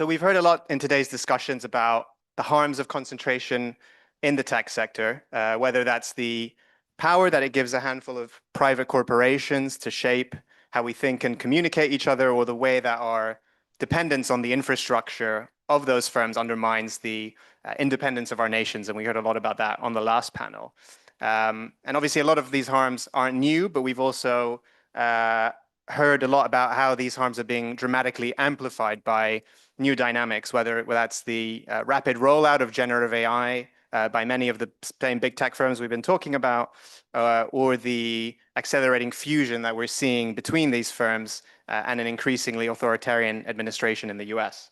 So we've heard a lot in today's discussions about the harms of concentration in the tech sector, whether that's the power that it gives a handful of private corporations to shape how we think and communicate each other, or the way that our dependence on the infrastructure of those firms undermines the independence of our nations. And we heard a lot about that on the last panel. And obviously, a lot of these harms aren't new, but we've also heard a lot about how these harms are being dramatically amplified by new dynamics, whether that's the rapid rollout of generative AI by many of the same big tech firms we've been talking about, or the accelerating fusion that we're seeing between these firms and an increasingly authoritarian administration in the US.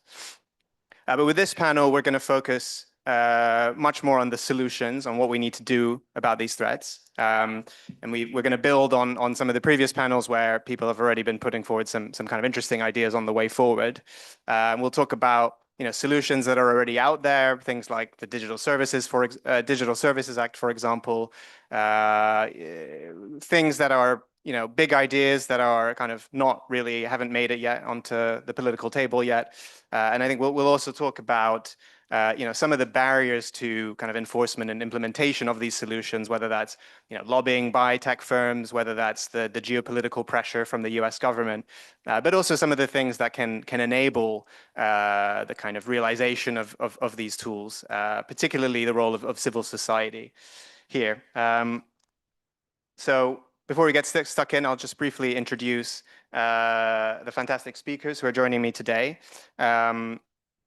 But with this panel, we're going to focus much more on the solutions, on what we need to do about these threats. And we're going to build on some of the previous panels where people have already been putting forward some kind of interesting ideas on the way forward. We'll talk about solutions that are already out there, things like the Digital Services Act, for example, things that are big ideas that are kind of not really haven't made it yet onto the political table yet. And I think we'll also talk about some of the barriers to kind of enforcement and implementation of these solutions, whether that's lobbying by tech firms, whether that's the geopolitical pressure from the US government, but also some of the things that can enable the kind of realization of these tools, particularly the role of civil society here. So before we get stuck in, I'll just briefly introduce the fantastic speakers who are joining me today.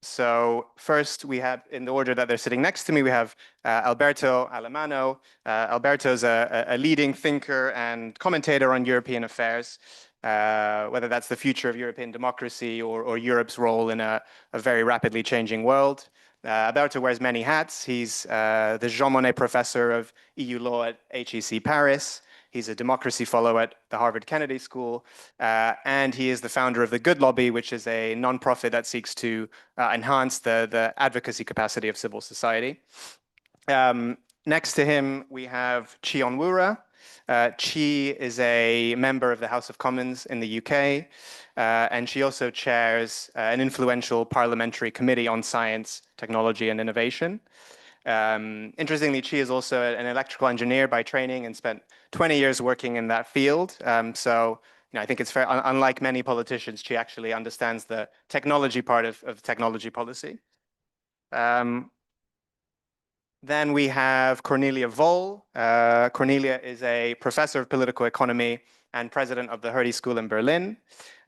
So first, we have, in the order that they're sitting next to me, we have Alberto Alemanno. Alberto's a leading thinker and commentator on European affairs, whether that's the future of European democracy or Europe's role in a very rapidly changing world. Alberto wears many hats. He's the Jean Monnet Professor of EU Law at HEC Paris. He's a democracy fellow at the Harvard Kennedy School, and he is the founder of the Good Lobby, which is a nonprofit that seeks to enhance the advocacy capacity of civil society. Next to him, we have Onwurah. Chi is a member of the House of Commons in the UK, and she also chairs an influential parliamentary committee on science, technology, and innovation. Interestingly, Chi is also an electrical engineer by training and spent 20 years working in that field. So I think it's fair, unlike many politicians, Chi actually understands the technology part of technology policy. Then we have Cornelia Woll. Cornelia is a professor of political economy and president of the Hertie School in Berlin.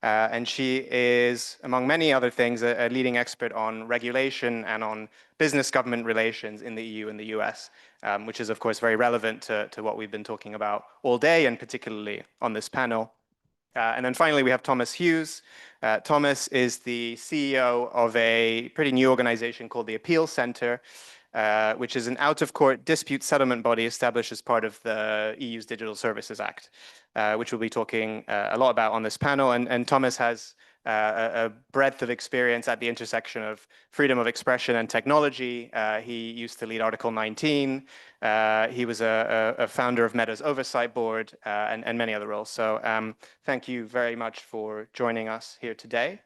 And she is, among many other things, a leading expert on regulation and on business-government relations in the EU and the US, which is, of course, very relevant to what we've been talking about all day, and particularly on this panel. And then finally, we have Thomas Hughes. Thomas is the CEO of a pretty new organization called the Appeal Center, which is an out-of-court dispute settlement body established as part of the EU's Digital Services Act, which we'll be talking a lot about on this panel. And Thomas has a breadth of experience at the intersection of freedom of expression and technology. He used to lead Article 19. He was a founder of Meta's Oversight Board and many other roles. So thank you very much for joining us here today.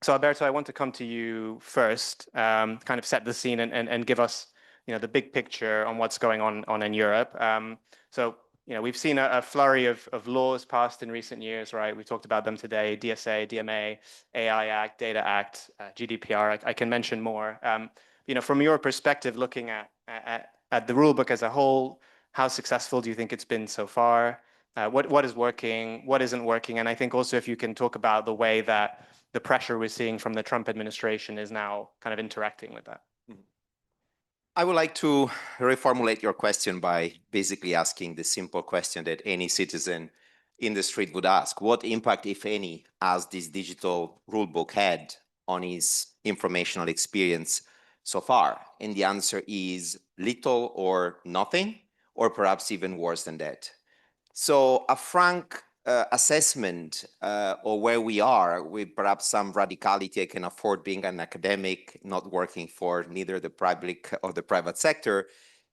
So Alberto, I want to come to you first, kind of set the scene and give us, the big picture on what's going on in Europe. So, we've seen a flurry of laws passed in recent years, right? We talked about them today: DSA, DMA, AI Act, Data Act, GDPR. I can mention more. From your perspective, looking at the rule book as a whole, how successful do you think it's been so far? What is working? What isn't working? And I think also if you can talk about the way that the pressure we're seeing from the Trump administration is now kind of interacting with that. I would like to reformulate your question by basically asking the simple question that any citizen in the street would ask. What impact, if any, has this digital rulebook had on his informational experience so far? And the answer is little or nothing, or perhaps even worse than that. So a frank assessment of where we are, with perhaps some radicality, I can afford being an academic, not working for neither the public or the private sector,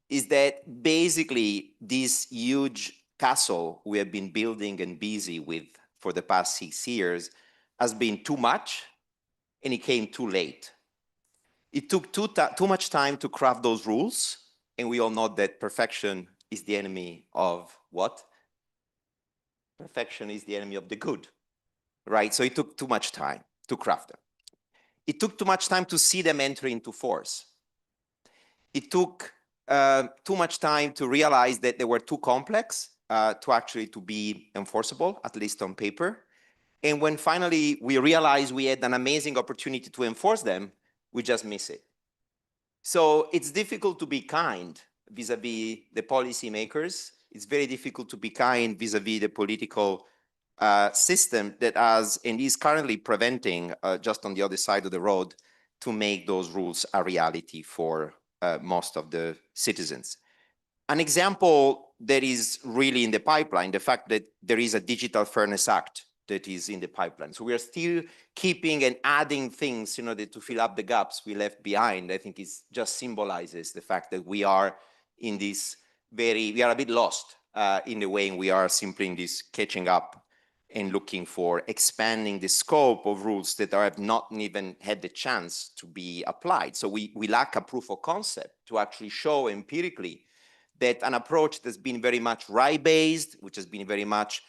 is that basically this huge castle we have been building and busy with for the past 6 years has been too much and it came too late. It took too much time to craft those rules, and we all know that perfection is the enemy of what? Perfection is the enemy of the good, right? So it took too much time to craft them. It took too much time to see them enter into force. It took too much time to realize that they were too complex to actually to be enforceable, at least on paper. And when finally we realized we had an amazing opportunity to enforce them, we just miss it. So it's difficult to be kind vis-a-vis the policymakers. It's very difficult to be kind vis-a-vis the political system that has and is currently preventing, just on the other side of the road, to make those rules a reality for most of the citizens. An example that is really in the pipeline, the fact that there is a Digital Fairness Act that is in the pipeline. So we are still keeping and adding things in order to fill up the gaps we left behind. I think it just symbolizes the fact that we are in this we are a bit lost in the way we are simply in this catching up and looking for expanding the scope of rules that have not even had the chance to be applied. So we lack a proof of concept to actually show empirically that an approach that's been very much right-based, which has been very much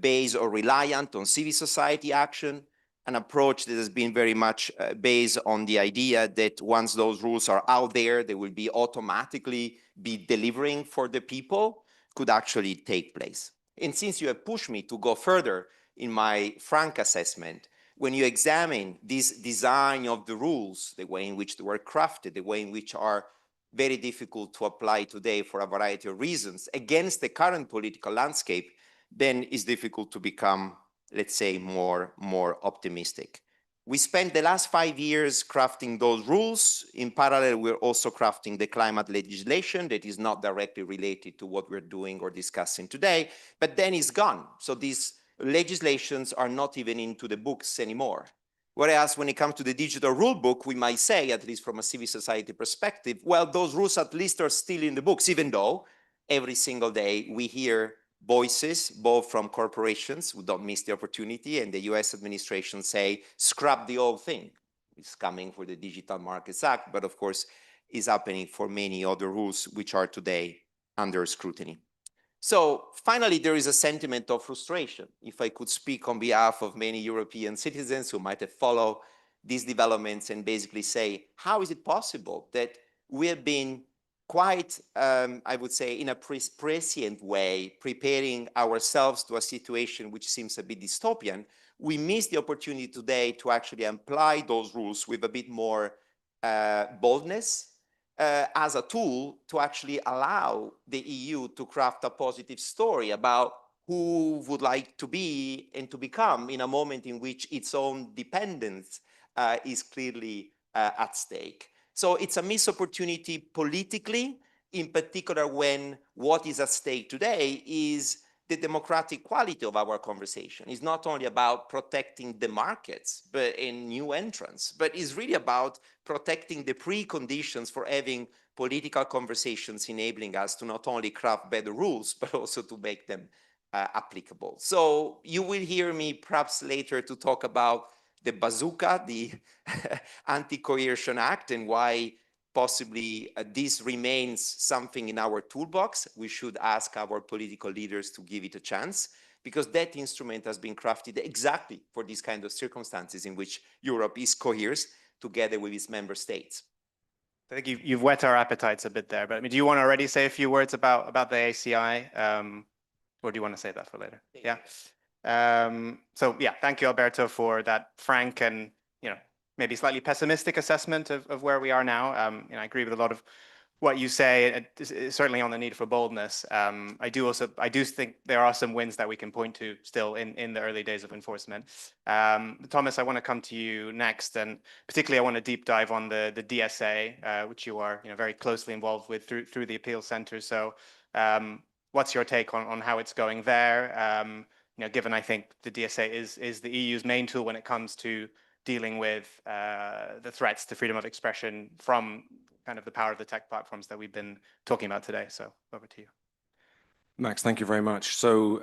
based or reliant on civil society action, an approach that has been very much based on the idea that once those rules are out there, they will be automatically be delivering for the people, could actually take place. And since you have pushed me to go further in my frank assessment, when you examine this design of the rules, the way in which they were crafted, the way in which are very difficult to apply today for a variety of reasons against the current political landscape, then it's difficult to become, let's say, more optimistic. We spent the last 5 years crafting those rules. In parallel, we're also crafting the climate legislation that is not directly related to what we're doing or discussing today, but then it's gone. So these legislations are not even into the books anymore. Whereas when it comes to the digital rule book, we might say, at least from a civil society perspective, well, those rules at least are still in the books, even though every single day we hear voices, both from corporations who don't miss the opportunity, and the US administration say, scrap the whole thing. It's coming for the Digital Markets Act, but of course is happening for many other rules which are today under scrutiny. So finally, there is a sentiment of frustration. If I could speak on behalf of many European citizens who might have followed these developments and basically say, how is it possible that we have been quite, I would say, in a prescient way, preparing ourselves to a situation which seems a bit dystopian? We miss the opportunity today to actually apply those rules with a bit more boldness, as a tool to actually allow the EU to craft a positive story about who would like to be and to become in a moment in which its own dependence is clearly at stake. So it's a missed opportunity politically, in particular when what is at stake today is the democratic quality of our conversation. It's not only about protecting the markets but in new entrants, but it's really about protecting the preconditions for having political conversations, enabling us to not only craft better rules, but also to make them applicable. So you will hear me perhaps later to talk about the bazooka, the Anti-Coercion Act, and why possibly this remains something in our toolbox. We should ask our political leaders to give it a chance, because that instrument has been crafted exactly for these kind of circumstances in which Europe is coerced together with its member states. I think you've whet our appetites a bit there, but I mean, do you want to already say a few words about the ACI, or do you want to save that for later? Yeah. So yeah, thank you, Alberto, for that frank and maybe slightly pessimistic assessment of where we are now. I agree with a lot of what you say, certainly on the need for boldness. I do think there are some wins that we can point to still in the early days of enforcement. Thomas, I want to come to you next, and particularly I want to deep dive on the DSA, which you are very closely involved with through the appeal center. So what's your take on how it's going there? Given I think the DSA is the EU's main tool when it comes to dealing with the threats to freedom of expression from kind of the power of the tech platforms that we've been talking about today. So over to you. Max, thank you very much. So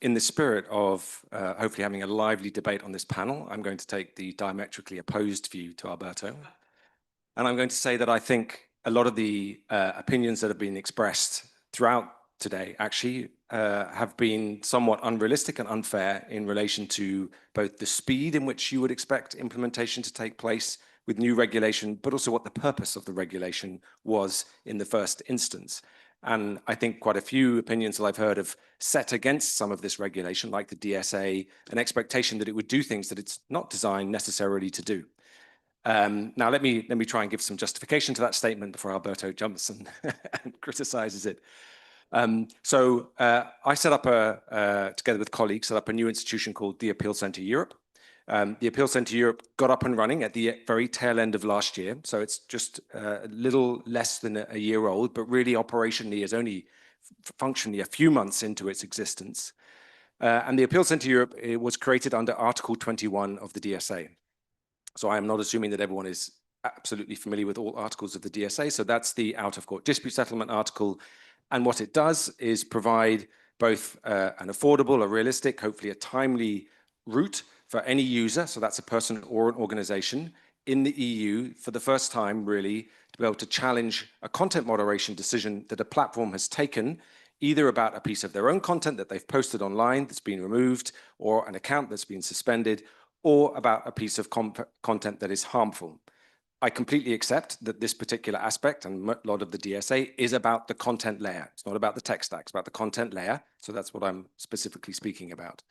in the spirit of hopefully having a lively debate on this panel, I'm going to take the diametrically opposed view to Alberto. And I'm going to say that I think a lot of the opinions that have been expressed throughout today actually have been somewhat unrealistic and unfair in relation to both the speed in which you would expect implementation to take place with new regulation, but also what the purpose of the regulation was in the first instance. And I think quite a few opinions that I've heard have set against some of this regulation, like the DSA, an expectation that it would do things that it's not designed necessarily to do. Now, let me try and give some justification to that statement before Alberto jumps and, and criticizes it. I set up together with colleagues, set up a new institution called the Appeal Center Europe. The Appeal Center Europe got up and running at the very tail end of last year. So it's just a little less than a year old, but really operationally is only functionally a few months into its existence. And the Appeal Center Europe, it was created under Article 21 of the DSA. So I am not assuming that everyone is absolutely familiar with all articles of the DSA. So that's the out-of-court dispute settlement article. And what it does is provide both an affordable, a realistic, hopefully a timely route for any user, so that's a person or an organization in the EU for the first time really to be able to challenge a content moderation decision that a platform has taken, either about a piece of their own content that they've posted online that's been removed, or an account that's been suspended, or about a piece of content that is harmful. I completely accept that this particular aspect and a lot of the DSA is about the content layer. It's not about the tech stack, it's about the content layer. So that's what I'm specifically speaking about.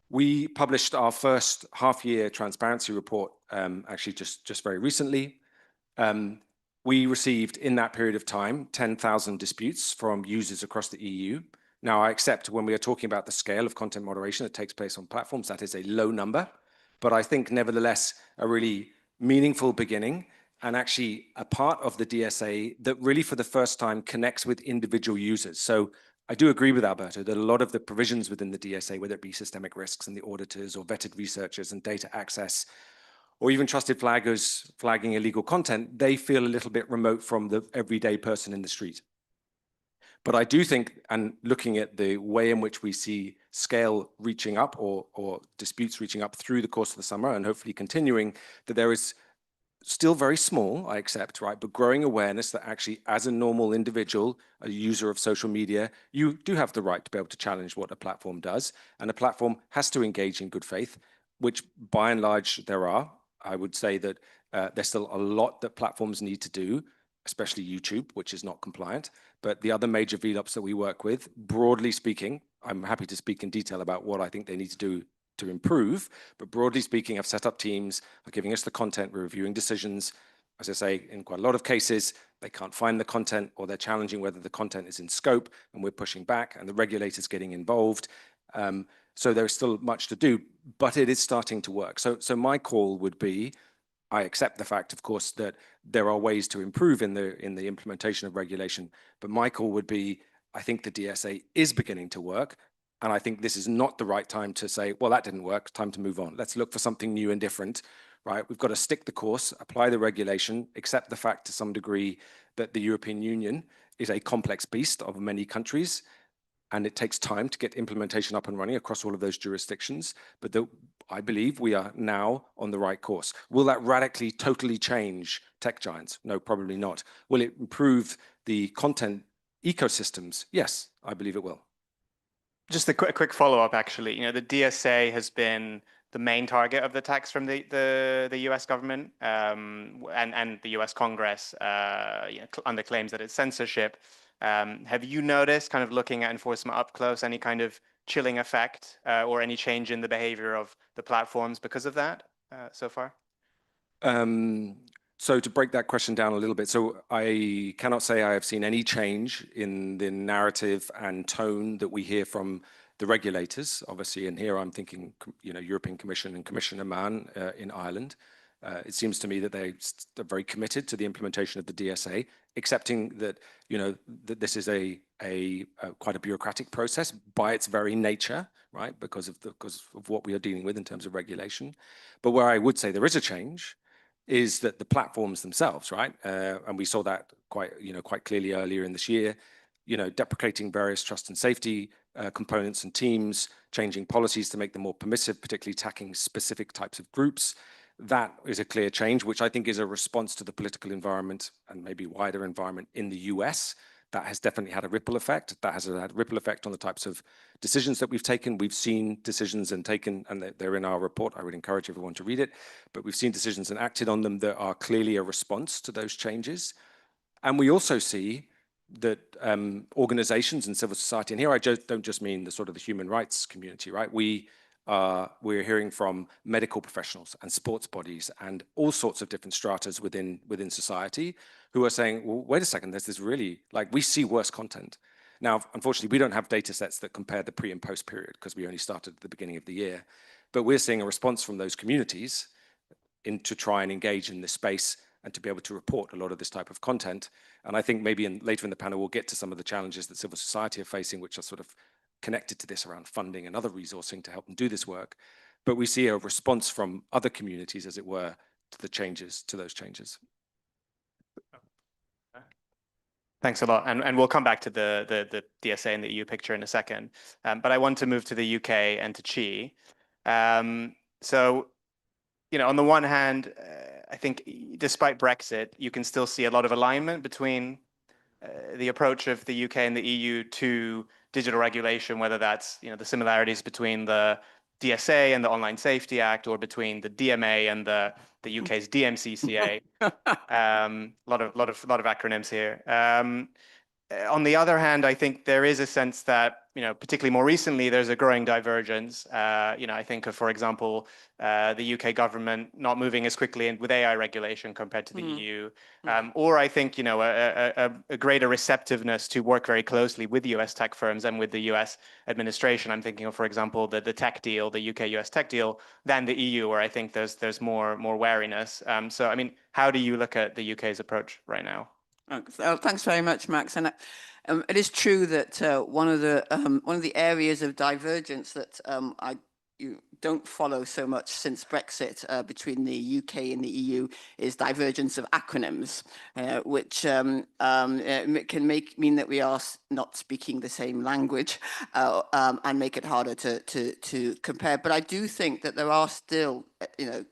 We published our first half-year transparency report actually just very recently. We received in that period of time 10,000 disputes from users across the EU. Now, I accept when we are talking about the scale of content moderation that takes place on platforms, that is a low number, but I think nevertheless a really meaningful beginning and actually a part of the DSA that really for the first time connects with individual users. So I do agree with Alberto that a lot of the provisions within the DSA, whether it be systemic risks and the auditors or vetted researchers and data access, or even trusted flaggers flagging illegal content, they feel a little bit remote from the everyday person in the street. But I do think, and looking at the way in which we see scale reaching up or disputes reaching up through the course of the summer and hopefully continuing, that there is still very small, I accept, right, but growing awareness that actually as a normal individual, a user of social media, you do have the right to be able to challenge what a platform does. And a platform has to engage in good faith, which by and large there are. I would say that there's still a lot that platforms need to do, especially YouTube, which is not compliant. But the other major VLOPs that we work with, broadly speaking, I'm happy to speak in detail about what I think they need to do to improve, but broadly speaking, I've set up teams, are giving us the content, we're reviewing decisions. As I say, in quite a lot of cases, they can't find the content or they're challenging whether the content is in scope and we're pushing back and the regulators getting involved. So there's still much to do, but it is starting to work. So my call would be, I accept the fact, of course, that there are ways to improve in the implementation of regulation, but my call would be, I think the DSA is beginning to work. And I think this is not the right time to say, well, that didn't work, time to move on. Let's look for something new and different, right? We've got to stick the course, apply the regulation, accept the fact to some degree that the European Union is a complex beast of many countries, and it takes time to get implementation up and running across all of those jurisdictions. But I believe we are now on the right course. Will that radically, totally change tech giants? No, probably not. Will it improve the content ecosystems? Yes, I believe it will. Just a quick follow-up, actually. You know, the DSA has been the main target of the attacks from the US government and the US Congress under claims that it's censorship. Have you noticed, kind of looking at enforcement up close, any kind of chilling effect or any change in the behavior of the platforms because of that so far? So to break that question down a little bit, so I cannot say I have seen any change in the narrative and tone that we hear from the regulators, obviously, and here I'm thinking, you know, European Commission and Commissioner Mann in Ireland. It seems to me that they're very committed to the implementation of the DSA, accepting that, you know, that this is a quite a bureaucratic process by its very nature, right, because of what we are dealing with in terms of regulation. But where I would say there is a change is that the platforms themselves, right, and we saw that quite clearly earlier in this year, deprecating various trust and safety components and teams, changing policies to make them more permissive, particularly attacking specific types of groups. That is a clear change, which I think is a response to the political environment and maybe wider environment in the US. That has definitely had a ripple effect. That has had a ripple effect on the types of decisions that we've taken. We've seen decisions and they're in our report. I would encourage everyone to read it. But we've seen decisions and acted on them that are clearly a response to those changes. And we also see that organizations and civil society, and here I don't just mean the sort of the human rights community, right? We're hearing from medical professionals and sports bodies and all sorts of different stratas within society who are saying, well, wait a second, there's this really, like, we see worse content. Now, unfortunately, we don't have data sets that compare the pre and post period because we only started at the beginning of the year, but we're seeing a response from those communities to try and engage in this space and to be able to report a lot of this type of content. And I think maybe later in the panel, we'll get to some of the challenges that civil society are facing, which are sort of connected to this around funding and other resourcing to help them do this work. But we see a response from other communities, as it were, to those changes. Thanks a lot. And we'll come back to the DSA and the EU picture in a second. But I want to move to the UK and to Chi. So, on the one hand, I think despite Brexit, you can still see a lot of alignment between the approach of the UK and the EU to digital regulation, whether that's the similarities between the DSA and the Online Safety Act, or between the DMA and the UK's DMCCA. A lot of acronyms here. On the other hand, I think there is a sense that, particularly more recently, there's a growing divergence. I think of, for example, the UK government not moving as quickly with AI regulation compared to the EU, or I think, a greater receptiveness to work very closely with US tech firms and with the US administration. I'm thinking of, for example, the tech deal, the UK-US tech deal, than the EU, where I think there's more wariness. So, I mean, how do you look at the UK's approach right now? Thanks very much, Max. And it is true that one of the areas of divergence that you don't follow so much since Brexit between the UK and the EU is divergence of acronyms, which can mean that we are not speaking the same language and make it harder to compare. But I do think that there are still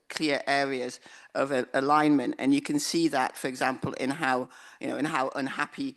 clear areas of alignment, and you can see that, for example, in how unhappy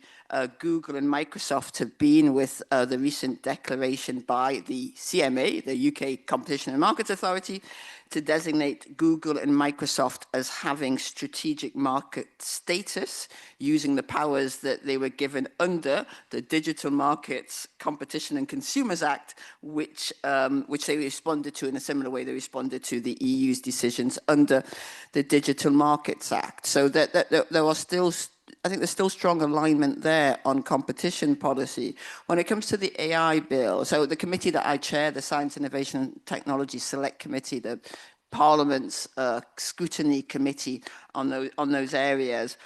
Google and Microsoft have been with the recent declaration by the CMA, the UK Competition and Markets Authority, to designate Google and Microsoft as having strategic market status, using the powers that they were given under the Digital Markets Competition and Consumers Act, which they responded to in a similar way they responded to the EU's decisions under the Digital Markets Act. So that there are still, I think there's still strong alignment there on competition policy. When it comes to the AI bill, so the committee that I chair, the Science, Innovation and Technology Select Committee, the Parliament's scrutiny committee on those areas,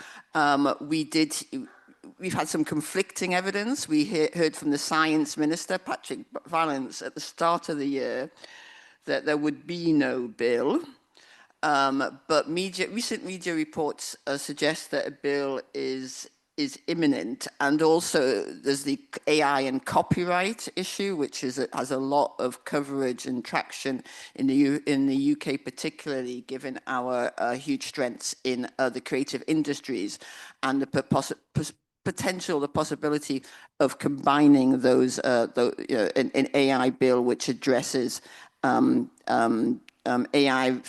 we've had some conflicting evidence. We heard from the Science Minister, Patrick Vallance, at the start of the year that there would be no bill. But recent media reports suggest that a bill is imminent, and also there's the AI and copyright issue, which has a lot of coverage and traction in the UK, particularly given our huge strengths in the creative industries, and the possibility of combining those an AI bill which addresses AI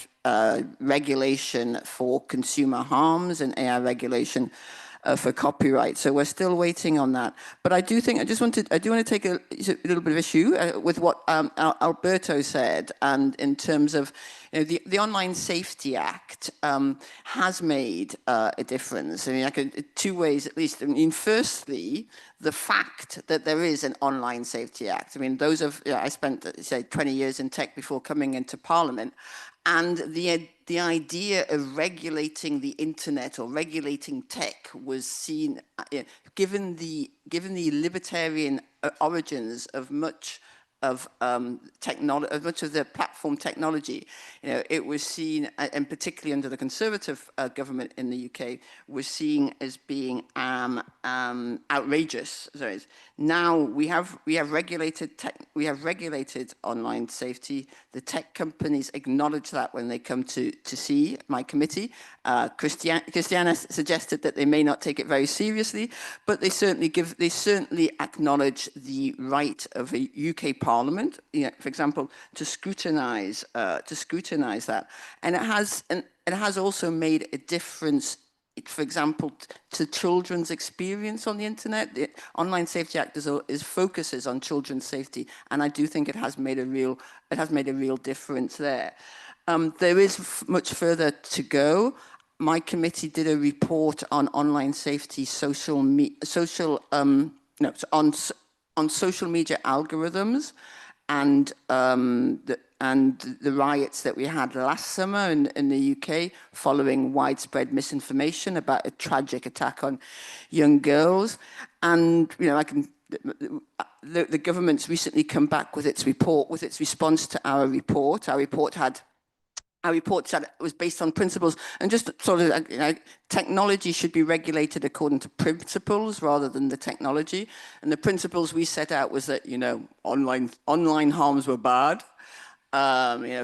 regulation for consumer harms and AI regulation for copyright. So we're still waiting on that. But I do think I do want to take a little bit of issue with what Alberto said, and in terms of the Online Safety Act has made a difference. I mean, two ways at least. I mean, firstly, the fact that there is an Online Safety Act. I mean, I spent, say, 20 years in tech before coming into Parliament, and the idea of regulating the internet or regulating tech was seen, given the libertarian origins of much of technology, much of the platform technology. It was seen, and particularly under the Conservative government in the UK, was seen as being outrageous. Sorry. Now we have regulated online safety. The tech companies acknowledge that when they come to see my committee. Christiana suggested that they may not take it very seriously, but they certainly acknowledge the right of a UK Parliament, for example, to scrutinise that, and it has also made a difference, for example, to children's experience on the internet. The Online Safety Act focuses on children's safety, and I do think it has made a real difference there. There is much further to go. My committee did a report on online safety, on social media algorithms, and the riots that we had last summer in the UK following widespread misinformation about a tragic attack on young girls. And the government's recently come back with its report, with its response to our report. Our report said it was based on principles, and just sort of, technology should be regulated according to principles rather than the technology. And the principles we set out was that, online harms were bad,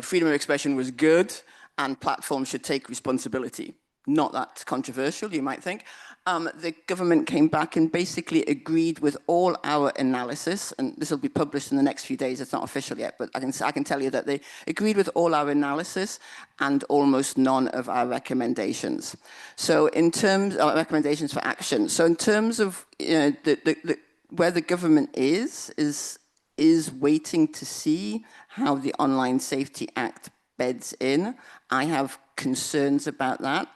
freedom of expression was good, and platforms should take responsibility. Not that controversial, you might think. The government came back and basically agreed with all our analysis, and this will be published in the next few days. It's not official yet, but I can tell you that they agreed with all our analysis and almost none of our recommendations. So in terms of recommendations for action, so in terms of where the government is waiting to see how the Online Safety Act beds in. I have concerns about that.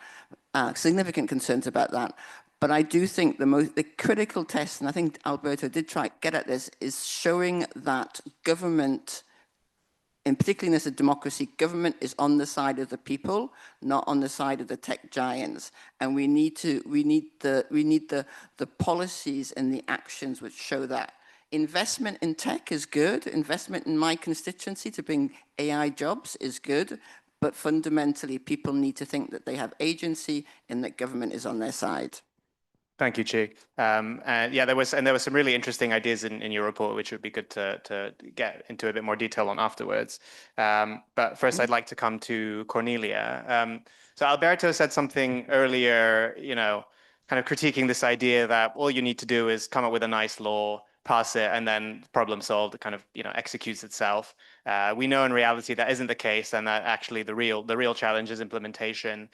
Significant concerns about that. But I do think the critical test, and I think Alberto did try to get at this, is showing that government, and particularly in a democracy, government is on the side of the people, not on the side of the tech giants. And we need the policies and the actions which show that. Investment in tech is good. Investment in my constituency to bring AI jobs is good. But fundamentally, people need to think that they have agency and that government is on their side. Thank you, Chi. And yeah, there was some really interesting ideas in your report, which would be good to get into a bit more detail on afterwards. But first, I'd like to come to Cornelia. So Alberto said something earlier, kind of critiquing this idea that all you need to do is come up with a nice law, pass it, and then problem solved. It kind of executes itself. We know in reality that isn't the case, and that actually the real challenge is implementation.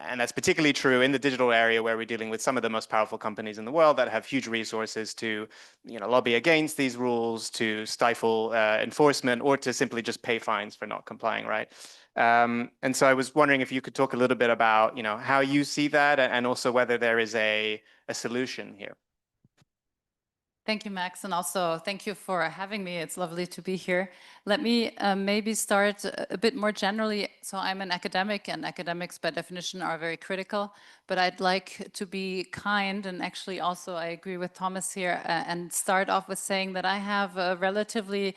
And that's particularly true in the digital area, where we're dealing with some of the most powerful companies in the world that have huge resources to lobby against these rules, to stifle enforcement, or to simply just pay fines for not complying, right? And so I was wondering if you could talk a little bit about how you see that, and also whether there is a solution here. Thank you, Max, and also thank you for having me. It's lovely to be here. Let me maybe start a bit more generally. So I'm an academic, and academics by definition are very critical, but I'd like to be kind, and actually also I agree with Thomas here, and start off with saying that I have a relatively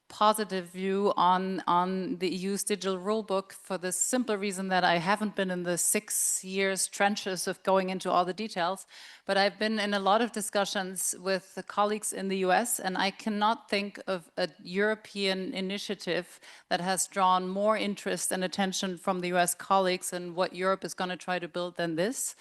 positive view on the EU's digital rulebook, for the simple reason that I haven't been in the 6 years trenches of going into all the details, but I've been in a lot of discussions with the colleagues in the US, and I cannot think of a European initiative that has drawn more interest and attention from the US colleagues and what Europe is going to try to build than this.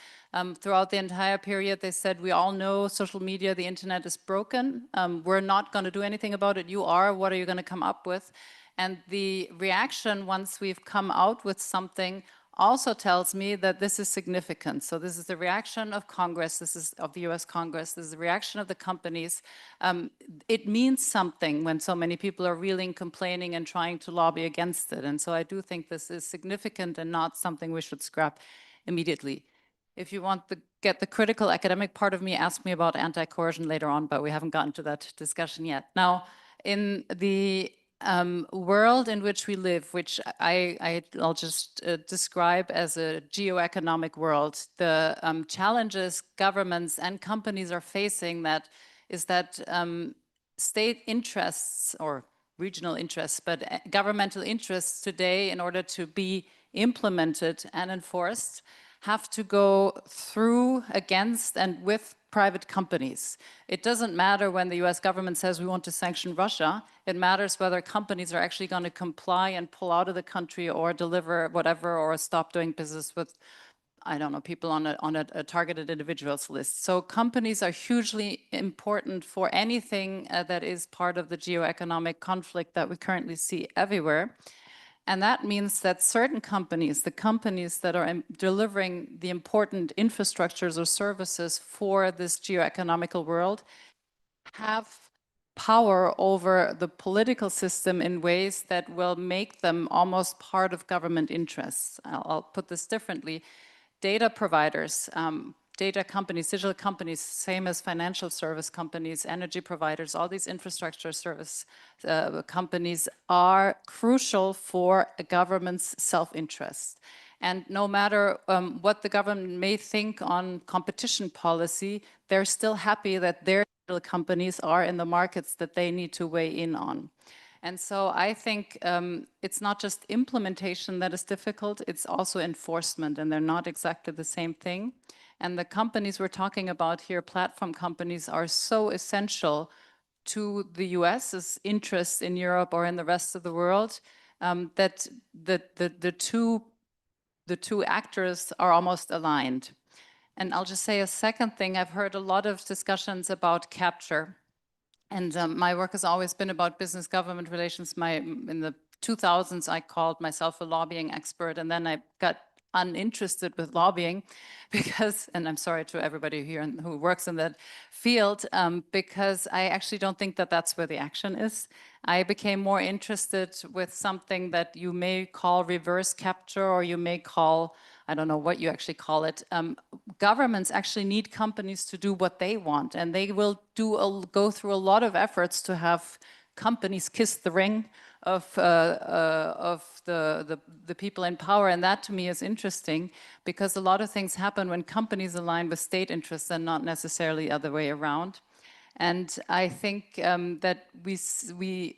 Throughout the entire period, they said, we all know social media, the internet is broken. We're not going to do anything about it. You are. What are you going to come up with? And the reaction once we've come out with something also tells me that this is significant. So this is the reaction of Congress. This is of the US Congress. This is the reaction of the companies. It means something when so many people are reeling, complaining, and trying to lobby against it. And so I do think this is significant and not something we should scrap immediately. If you want to get the critical academic part of me, ask me about anti-coercion later on, but we haven't gotten to that discussion yet. Now, in the world in which we live, which I'll just describe as a geoeconomic world, the challenges governments and companies are facing is that state interests or regional interests, but governmental interests today, in order to be implemented and enforced, have to go through, against, and with private companies. It doesn't matter when the US government says we want to sanction Russia. It matters whether companies are actually going to comply and pull out of the country or deliver whatever, or stop doing business with, I don't know, people on a targeted individuals list. So companies are hugely important for anything that is part of the geoeconomic conflict that we currently see everywhere. And that means that certain companies, the companies that are delivering the important infrastructures or services for this geoeconomical world, have power over the political system in ways that will make them almost part of government interests. I'll put this differently. Data providers, data companies, digital companies, same as financial service companies, energy providers, all these infrastructure service companies are crucial for a government's self-interest. And no matter what the government may think on competition policy, they're still happy that their digital companies are in the markets that they need to weigh in on. And so I think it's not just implementation that is difficult, it's also enforcement, and they're not exactly the same thing. And the companies we're talking about here, platform companies, are so essential to the US's interests in Europe or in the rest of the world that the two actors are almost aligned. And I'll just say a second thing. I've heard a lot of discussions about capture. And my work has always been about business government relations. In the 2000s, I called myself a lobbying expert, and then I got uninterested with lobbying because, and I'm sorry to everybody here who works in that field, because I actually don't think that that's where the action is. I became more interested with something that you may call reverse capture, or you may call, I don't know what you actually call it. Governments actually need companies to do what they want, and they will go through a lot of efforts to have companies kiss the ring of the people in power. And that to me is interesting, because a lot of things happen when companies align with state interests and not necessarily the other way around. And I think that we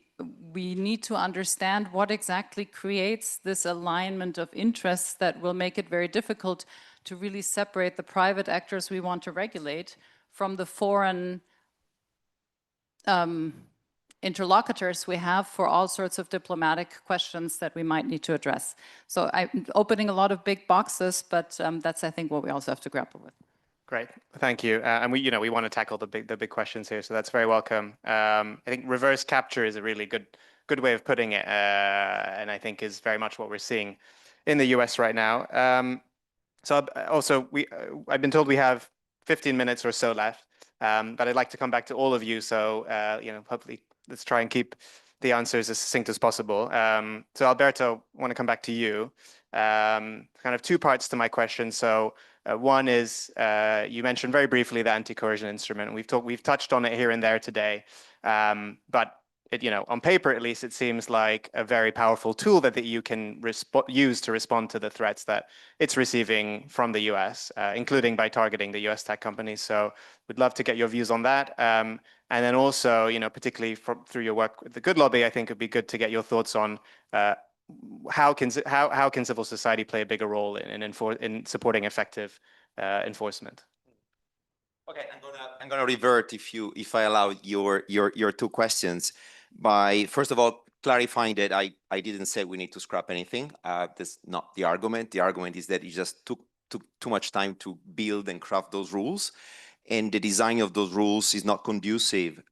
need to understand what exactly creates this alignment of interests that will make it very difficult to really separate the private actors we want to regulate from the foreign interlocutors we have for all sorts of diplomatic questions that we might need to address. So I'm opening a lot of big boxes, but that's, I think, what we also have to grapple with. Great, thank you. And we want to tackle the big questions here, so that's very welcome. I think reverse capture is a really good way of putting it, and I think is very much what we're seeing in the US right now. So also, I've been told we have 15 minutes or so left, but I'd like to come back to all of you. So hopefully, let's try and keep the answers as succinct as possible. So Alberto, I want to come back to you. Kind of two parts to my question. So one is you mentioned very briefly the anti-coercion instrument. We've touched on it here and there today, but on paper at least, it seems like a very powerful tool that the EU can use to respond to the threats that it's receiving from the US, including by targeting the US tech companies. So we'd love to get your views on that. And then also, particularly through your work with the Good Lobby, I think it'd be good to get your thoughts on how can civil society play a bigger role in supporting effective enforcement. Okay, I'm gonna revert if I allow your two questions by first of all clarifying that I didn't say we need to scrap anything. That's not the argument. The argument is that it just took too much time to build and craft those rules, and the design of those rules is not conducive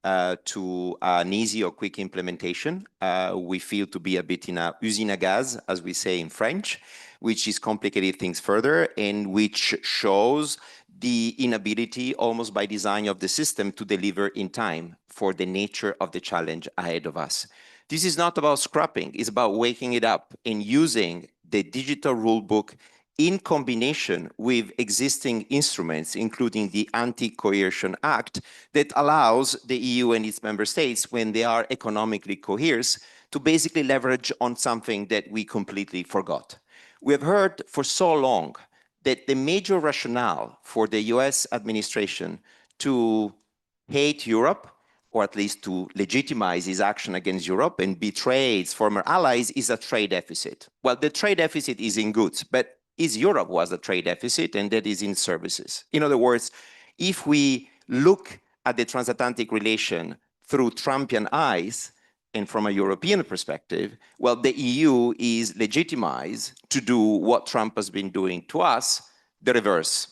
to an easy or quick implementation. We feel to be a bit in a usine à gaz, as we say in French, which is complicated things further and which shows the inability almost by design of the system to deliver in time for the nature of the challenge ahead of us. This is not about scrapping, it's about waking it up and using the digital rulebook in combination with existing instruments, including the Anti-Coercion Act, that allows the EU and its member states, when they are economically coerced, to basically leverage on something that we completely forgot. We have heard for so long that the major rationale for the US administration to hate Europe or at least to legitimize his action against Europe and betray its former allies, is a trade deficit. Well, the trade deficit is in goods, but Europe was a trade deficit, and that is in services. In other words, if we look at the transatlantic relation through Trumpian eyes, and from a European perspective, well, the EU is legitimized to do what Trump has been doing to us, the reverse.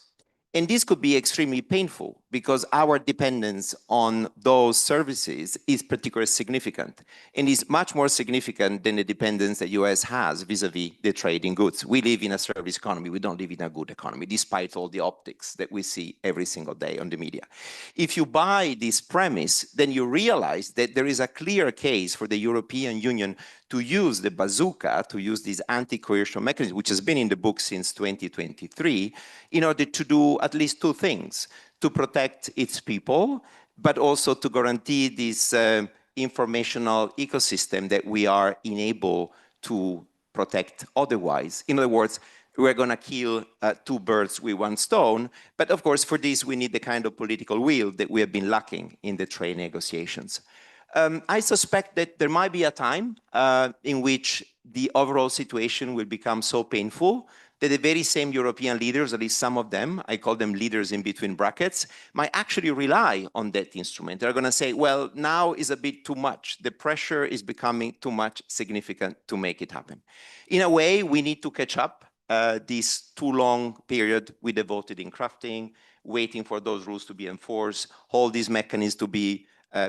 And this could be extremely painful because our dependence on those services is particularly significant and is much more significant than the dependence the US has vis-a-vis the trade in goods. We live in a service economy. We don't live in a good economy, despite all the optics that we see every single day on the media. If you buy this premise, then you realize that there is a clear case for the European Union to use the bazooka, to use this anti-coercion mechanism, which has been in the book since 2023, in order to do at least two things: to protect its people, but also to guarantee this informational ecosystem that we are unable to protect otherwise. In other words, we're going to kill two birds with one stone. But of course, for this, we need the kind of political will that we have been lacking in the trade negotiations. I suspect that there might be a time in which the overall situation will become so painful that the very same European leaders, at least some of them, I call them leaders in between brackets, might actually rely on that instrument. They're going to say, well, now is a bit too much. The pressure is becoming too much significant to make it happen. In a way, we need to catch up this too long period we devoted in crafting, waiting for those rules to be enforced, all these mechanisms to be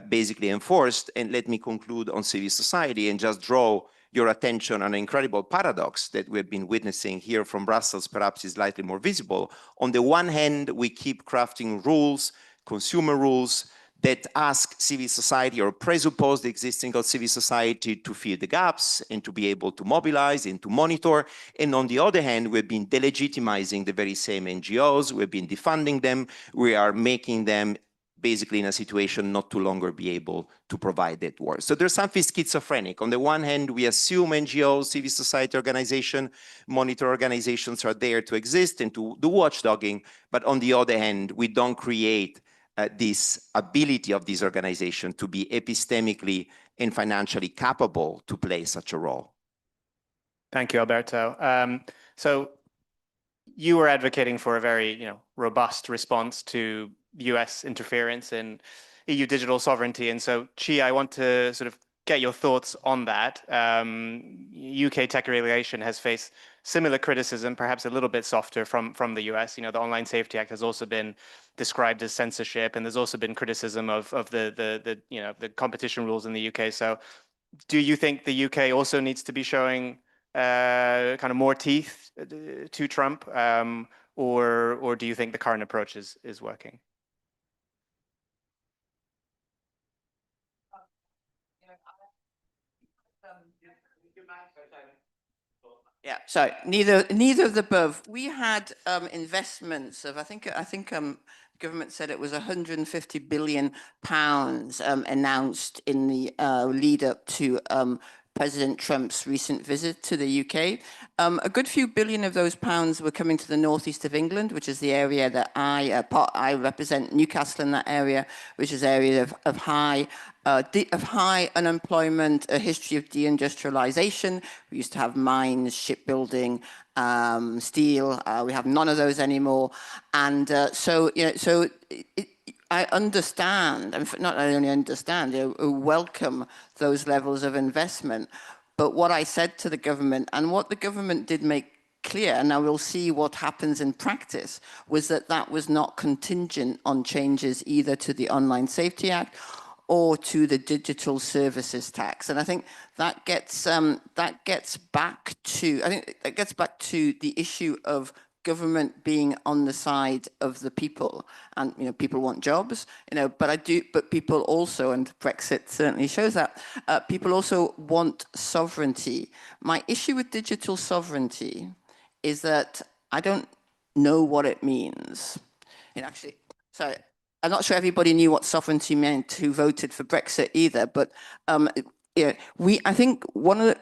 basically enforced. And let me conclude on civil society and just draw your attention on an incredible paradox that we've been witnessing here from Brussels. Perhaps is slightly more visible. On the one hand, we keep crafting rules, consumer rules, that ask civil society or presuppose the existing of civil society to fill the gaps and to be able to mobilize and to monitor. And on the other hand, we've been delegitimizing the very same NGOs, we've been defunding them, we are making them basically in a situation not to longer be able to provide that work. So there's something schizophrenic. On the one hand, we assume NGOs, civil society organizations, monitor organizations are there to exist and to do watchdogging, but on the other hand, we don't create this ability of these organizations to be epistemically and financially capable to play such a role. Thank you, Alberto. So you were advocating for a very robust response to US interference in EU digital sovereignty. And so, Chi, I want to sort of get your thoughts on that. UK tech regulation has faced similar criticism, perhaps a little bit softer from the US. The Online Safety Act has also been described as censorship, and there's also been criticism of the competition rules in the UK. So do you think the UK also needs to be showing kind of more teeth to Trump, or do you think the current approach is working? Yeah, so neither of the above. We had investments of I think government said it was 150 billion pounds announced in the lead up to President Trump's recent visit to the UK. A good few billion of those pounds were coming to the northeast of England, which is the area that I represent, Newcastle in that area, which is an area of high unemployment, a history of deindustrialization. We used to have mines, shipbuilding, steel. We have none of those anymore. And I understand, and not only understand, welcome those levels of investment. But what I said to the government, and what the government did make clear, and now we'll see what happens in practice, was that that was not contingent on changes either to the Online Safety Act or to the digital services tax. And I think that gets back to the issue of government being on the side of the people. And people want jobs, but people also, and Brexit certainly shows that, people also want sovereignty. My issue with digital sovereignty is that I don't know what it means. Actually, sorry, I'm not sure everybody knew what sovereignty meant who voted for Brexit either, but I think one of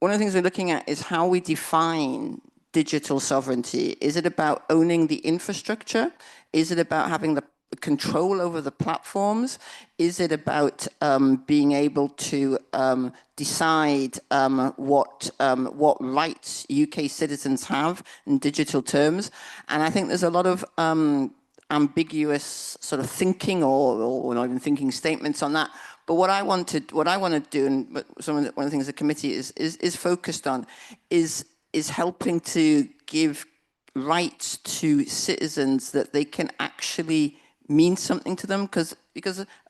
the things we're looking at is how we define digital sovereignty. Is it about owning the infrastructure? Is it about having the control over the platforms? Is it about being able to decide what rights UK citizens have in digital terms? And I think there's a lot of ambiguous sort of thinking or not even thinking statements on that. But what I want to do, and one of the things the committee is focused on, is helping to give rights to citizens that they can actually mean something to them, because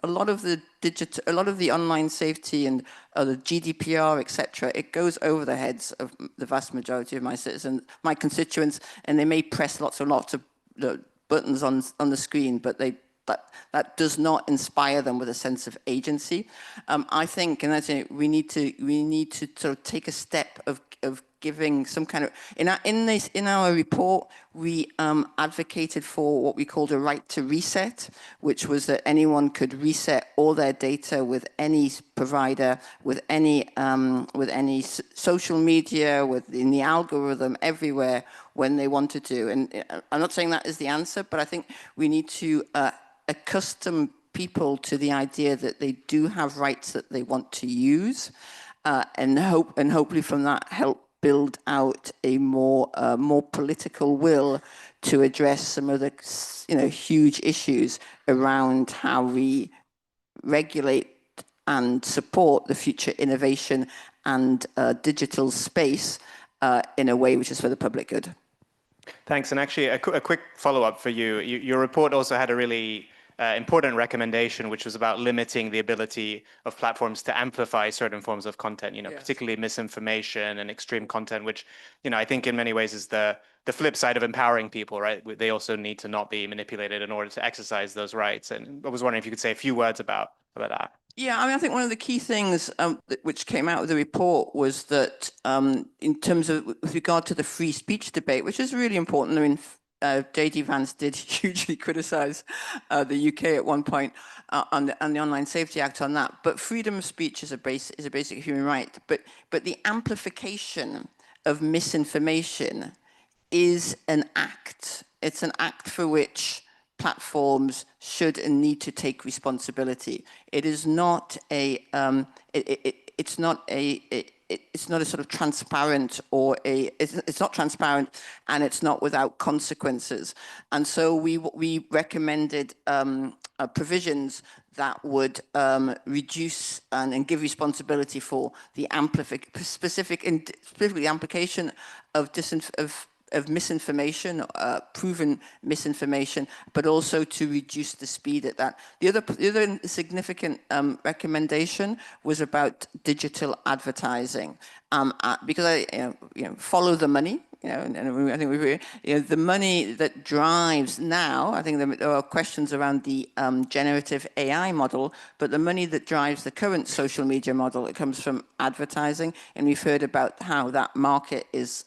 a lot of the online safety and the GDPR, etc., it goes over the heads of the vast majority of my citizens, my constituents, and they may press lots of buttons on the screen, but that does not inspire them with a sense of agency. I think, and I think we need to sort of take a step of giving some kind of, in our report, we advocated for what we called a right to reset, which was that anyone could reset all their data with any provider, with any social media, in the algorithm, everywhere when they wanted to. And I'm not saying that is the answer, but I think we need to accustom people to the idea that they do have rights that they want to use, and hopefully from that help build out a more political will to address some of the huge issues around how we regulate and support the future innovation and digital space in a way which is for the public good. Thanks. And actually, a quick follow-up for you. Your report also had a really important recommendation, which was about limiting the ability of platforms to amplify certain forms of content, Yes. particularly misinformation and extreme content, which, I think in many ways is the flip side of empowering people, right? They also need to not be manipulated in order to exercise those rights. And I was wondering if you could say a few words about that. Yeah, I mean, I think one of the key things which came out of the report was that in terms of, with regard to the free speech debate, which is really important. I mean, J.D. Vance did hugely criticize the UK at one point on the Online Safety Act on that. But freedom of speech is a basic human right. But the amplification of misinformation is an act. It's an act for which platforms should and need to take responsibility. It is not a it's not a sort of transparent it's not transparent, and it's not without consequences. And so we recommended provisions that would reduce and give responsibility for the specifically application of misinformation, proven misinformation, but also to reduce the speed at that. The other significant recommendation was about digital advertising, because I follow the money. And I think the money that drives now, I think there are questions around the generative AI model, but the money that drives the current social media model, it comes from advertising. And we've heard about how that market is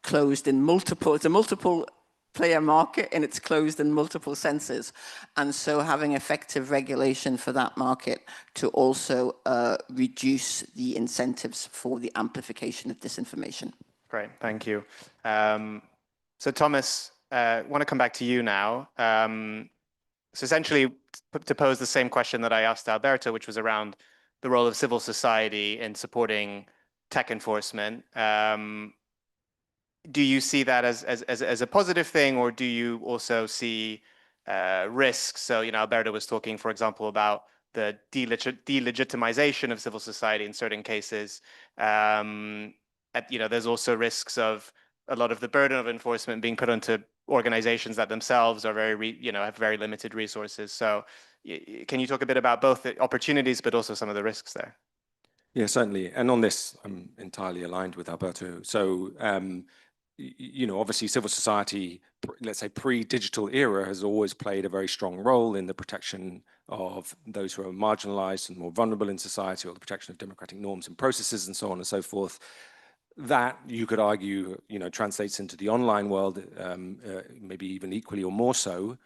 closed in it's a multiple player market, and it's closed in multiple senses. And so having effective regulation for that market to also reduce the incentives for the amplification of disinformation. Great, thank you. So Thomas, I want to come back to you now. So essentially, to pose the same question that I asked Alberto, which was around the role of civil society in supporting tech enforcement. Do you see that as a positive thing, or do you also see risks? So, Alberto was talking, for example, about the delegitimization of civil society in certain cases. There's also risks of a lot of the burden of enforcement being put onto organizations that themselves are have very limited resources. So, can you talk a bit about both the opportunities, but also some of the risks there? Yeah, certainly. And on this, I'm entirely aligned with Alberto. So, obviously civil society, let's say pre-digital era, has always played a very strong role in the protection of those who are marginalized and more vulnerable in society, or the protection of democratic norms and processes and so on and so forth. That, you could argue, translates into the online world, maybe even equally or more so.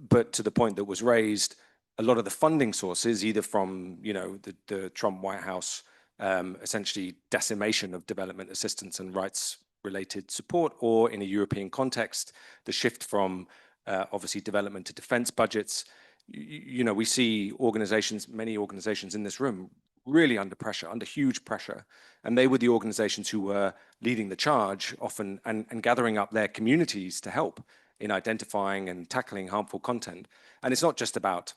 But to the point that was raised, a lot of the funding sources, either from, the Trump White House, essentially decimation of development assistance and rights related support, or in a European context, the shift from obviously development to defense budgets. You know, we see organizations, many organizations in this room, really under pressure, under huge pressure. And they were the organizations who were leading the charge often and gathering up their communities to help in identifying and tackling harmful content. And it's not just about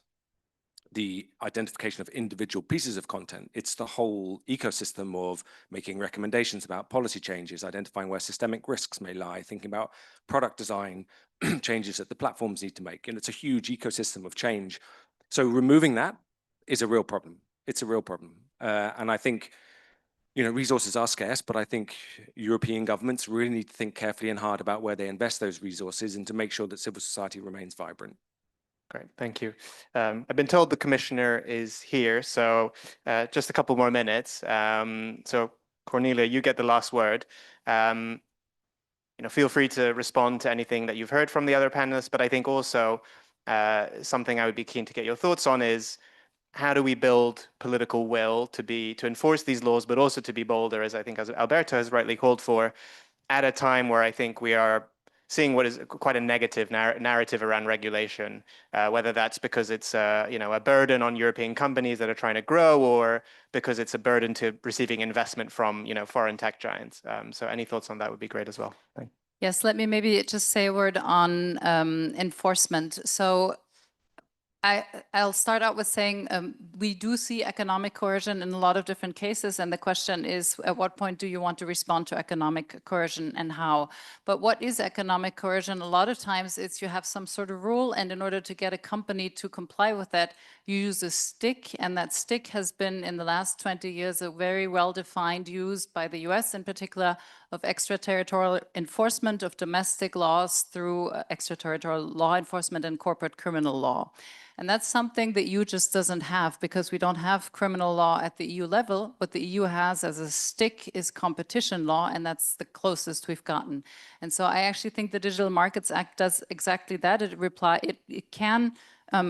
the identification of individual pieces of content. It's the whole ecosystem of making recommendations about policy changes, identifying where systemic risks may lie, thinking about product design changes that the platforms need to make. And it's a huge ecosystem of change. So removing that is a real problem. It's a real problem. And I think, you know, resources are scarce, but I think European governments really need to think carefully and hard about where they invest those resources and to make sure that civil society remains vibrant. Great, thank you. I've been told the commissioner is here, so just a couple more minutes. So Cornelia, you get the last word. You know, feel free to respond to anything that you've heard from the other panelists, but I think also something I would be keen to get your thoughts on is how do we build political will to enforce these laws, but also to be bolder, as I think as Alberto has rightly called for, at a time where I think we are seeing what is quite a negative narrative around regulation, whether that's because it's you know, a burden on European companies that are trying to grow, or because it's a burden to receiving investment from, you know, foreign tech giants. So any thoughts on that would be great as well. Thanks. Yes, let me maybe just say a word on enforcement. So I'll start out with saying we do see economic coercion in a lot of different cases. And the question is, at what point do you want to respond to economic coercion and how? But what is economic coercion? A lot of times it's you have some sort of rule, and in order to get a company to comply with that, you use a stick. And that stick has been in the last 20 years a very well-defined use by the US in particular of extraterritorial enforcement of domestic laws through extraterritorial law enforcement and corporate criminal law. And that's something the EU just doesn't have, because we don't have criminal law at the EU level. What the EU has as a stick is competition law, and that's the closest we've gotten. And so I actually think the Digital Markets Act does exactly that. It can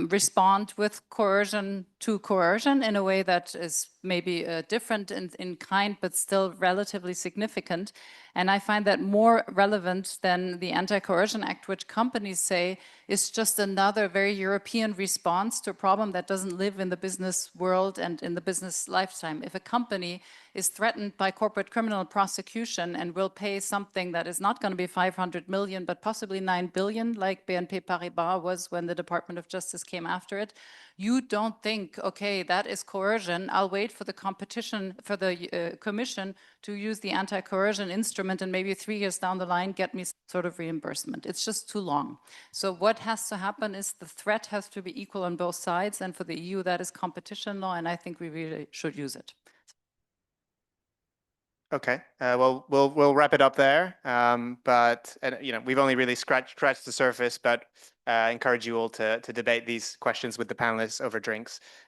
respond with coercion to coercion in a way that is maybe different in kind, but still relatively significant. And I find that more relevant than the Anti-Coercion Act, which companies say is just another very European response to a problem that doesn't live in the business world and in the business lifetime. If a company is threatened by corporate criminal prosecution and will pay something that is not going to be 500 million, but possibly 9 billion, like BNP Paribas was when the Department of Justice came after it, you don't think, okay, that is coercion. I'll wait for the competition, for the commission to use the anti-coercion instrument, and maybe 3 years down the line get me some sort of reimbursement. It's just too long. So what has to happen is the threat has to be equal on both sides, and for the EU that is competition law, and I think we really should use it. Okay, well, we'll wrap it up there. But you know, we've only really scratched the surface. But I encourage you all to debate these questions with the panelists over drinks.